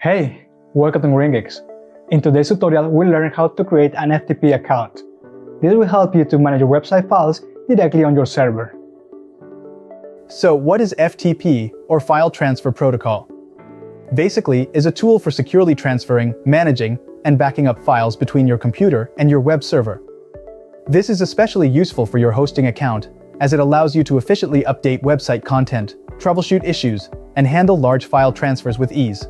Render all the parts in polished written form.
Hey, welcome to GreenGeeks. In today's tutorial, we'll learn how to create an FTP account. This will help you to manage your website files directly on your server. So what is FTP, or File Transfer Protocol? Basically, is a tool for securely transferring, managing, and backing up files between your computer and your web server. This is especially useful for your hosting account, as it allows you to efficiently update website content, troubleshoot issues, and handle large file transfers with ease.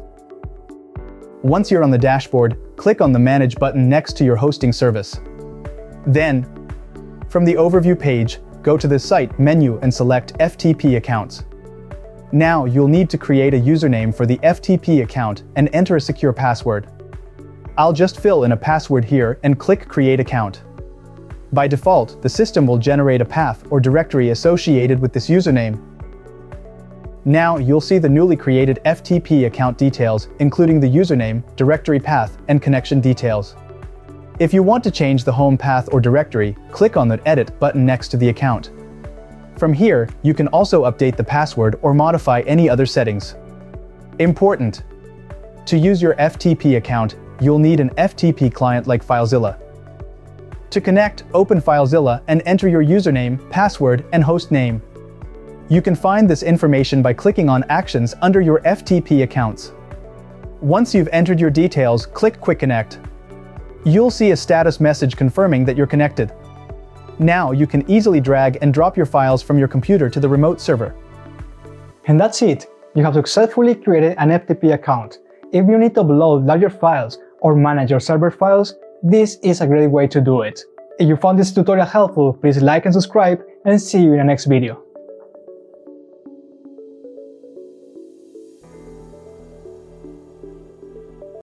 Once you're on the dashboard, click on the Manage button next to your hosting service. Then, from the Overview page, go to the Site menu and select FTP Accounts. Now you'll need to create a username for the FTP account and enter a secure password. I'll just fill in a password here and click Create Account. By default, the system will generate a path or directory associated with this username. Now you'll see the newly created FTP account details, including the username, directory path, and connection details. If you want to change the home path or directory, click on the Edit button next to the account. From here, you can also update the password or modify any other settings. Important! To use your FTP account, you'll need an FTP client like FileZilla. To connect, open FileZilla and enter your username, password, and host name. You can find this information by clicking on Actions under your FTP accounts. Once you've entered your details, click Quick Connect. You'll see a status message confirming that you're connected. Now you can easily drag and drop your files from your computer to the remote server. And that's it! You have successfully created an FTP account. If you need to upload larger files or manage your server files, this is a great way to do it. If you found this tutorial helpful, please like and subscribe, and see you in the next video.